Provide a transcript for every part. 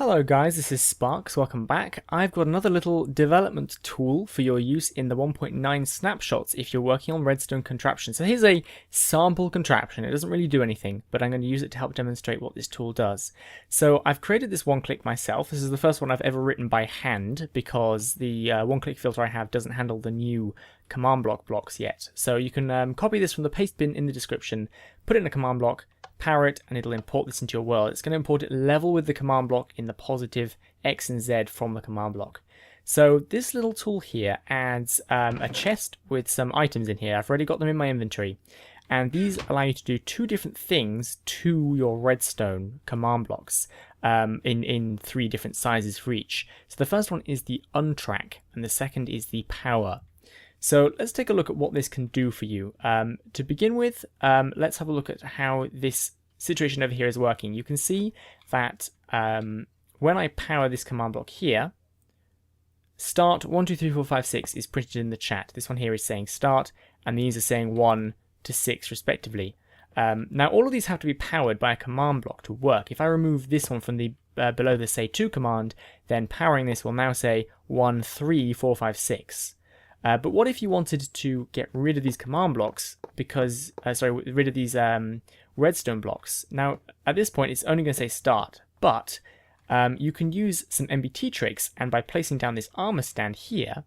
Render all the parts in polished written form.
Hello guys, this is Sparks, welcome back. I've got another little development tool for your use in the 1.9 snapshots if you're working on redstone contraption. So here's a sample contraption. It doesn't really do anything, but I'm going to use it to help demonstrate what this tool does. So I've created this one-click myself. This is the first one I've ever written by hand because the one-click filter I have doesn't handle the new command block blocks yet. So you can copy this from the paste bin in the description, put it in a command block, power it, and it'll import this into your world. It's going to import it level with the command block in the positive X and Z from the command block. So this little tool here adds a chest with some items in here. I've already got them in my inventory. And these allow you to do two different things to your redstone command blocks in three different sizes for each. So the first one is the untrack, and the second is the power. So let's take a look at what this can do for you. To begin with, let's have a look at how this situation over here is working. You can see that when I power this command block here, start 1, 2, 3, 4, 5, 6 is printed in the chat. This one here is saying start, and these are saying 1 to 6 respectively. Now all of these have to be powered by a command block to work. If I remove this one from the below the say 2 command, then powering this will now say 1, 3, 4, 5, 6. But what if you wanted to get rid of these command blocks because, rid of these redstone blocks? Now, at this point, it's only going to say start, but you can use some MBT tricks, and by placing down this armor stand here,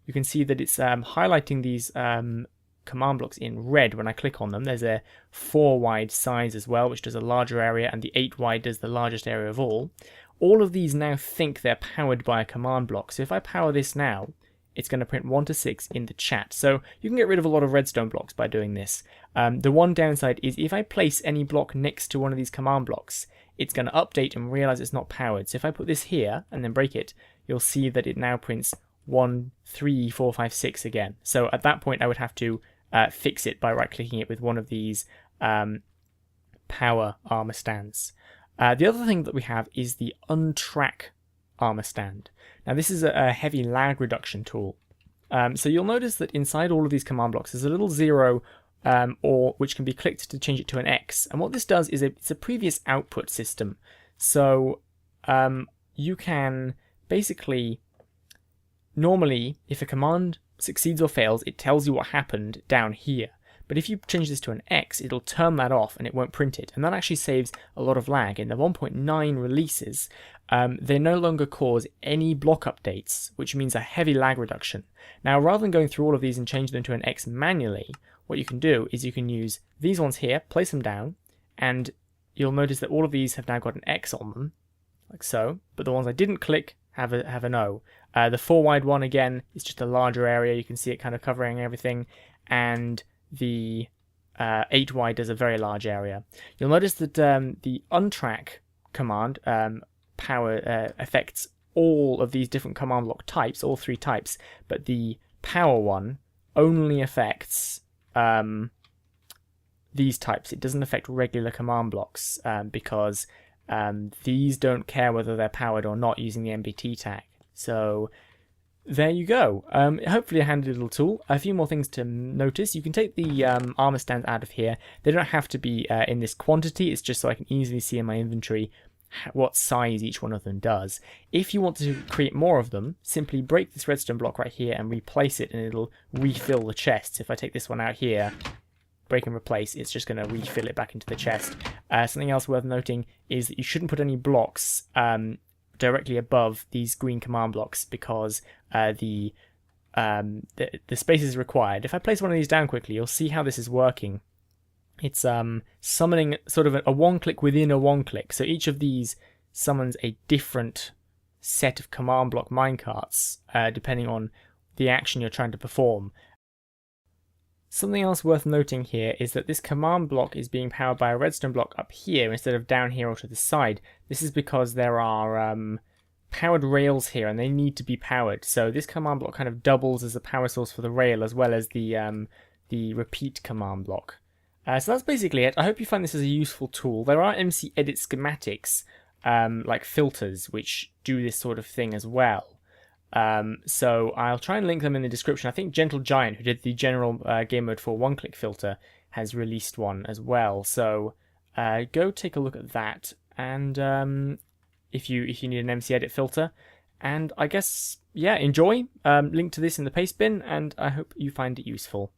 you can see that it's highlighting these command blocks in red when I click on them. There's a 4 wide size as well, which does a larger area, and the 8 wide does the largest area of all. All of these now think they're powered by a command block. So if I power this now, it's going to print 1 to 6 in the chat. So you can get rid of a lot of redstone blocks by doing this. The one downside is if I place any block next to one of these command blocks, it's going to update and realize it's not powered. So if I put this here and then break it, you'll see that it now prints 1, 3, 4, 5, 6 again. So at that point, I would have to fix it by right-clicking it with one of these power armor stands. The other thing that we have is the untrack armor stand. Now this is a heavy lag reduction tool. So you'll notice that inside all of these command blocks there's a little 0 or which can be clicked to change it to an X. And what this does is it's a previous output system. So you can basically, normally if a command succeeds or fails, it tells you what happened down here. But if you change this to an X, it'll turn that off and it won't print it. And that actually saves a lot of lag. In the 1.9 releases, they no longer cause any block updates, which means a heavy lag reduction. Now, rather than going through all of these and changing them to an X manually, what you can do is you can use these ones here, place them down, and you'll notice that all of these have now got an X on them, like so. But the ones I didn't click have an O. The 4 wide one, again, is just a larger area. You can see it kind of covering everything. And the 8 wide does a very large area. You'll notice that the untrack command power affects all of these different command block types, all 3 types, but the power one only affects these types. It doesn't affect regular command blocks because these don't care whether they're powered or not using the MBT tag. So there you go. Hopefully a handy little tool. A few more things to notice. You can take the armor stands out of here. They don't have to be in this quantity. It's just so I can easily see in my inventory what size each one of them does. If you want to create more of them, simply break this redstone block right here and replace it, and it'll refill the chests. If I take this one out here, break and replace, it's just going to refill it back into the chest. Something else worth noting is that you shouldn't put any blocks directly above these green command blocks because the space is required. If I place one of these down quickly, you'll see how this is working. It's summoning sort of a one-click within a one-click. So each of these summons a different set of command block minecarts depending on the action you're trying to perform. Something else worth noting here is that this command block is being powered by a redstone block up here instead of down here or to the side. This is because there are powered rails here and they need to be powered. So this command block kind of doubles as a power source for the rail as well as the repeat command block. So that's basically it. I hope you find this as a useful tool. There are MC edit schematics like filters which do this sort of thing as well. So I'll try and link them in the description. I think Gentle Giant, who did the general game mode for one-click filter, has released one as well. So go take a look at that. And if you need an MC edit filter. And I guess, yeah, enjoy. Link to this in the paste bin, and I hope you find it useful.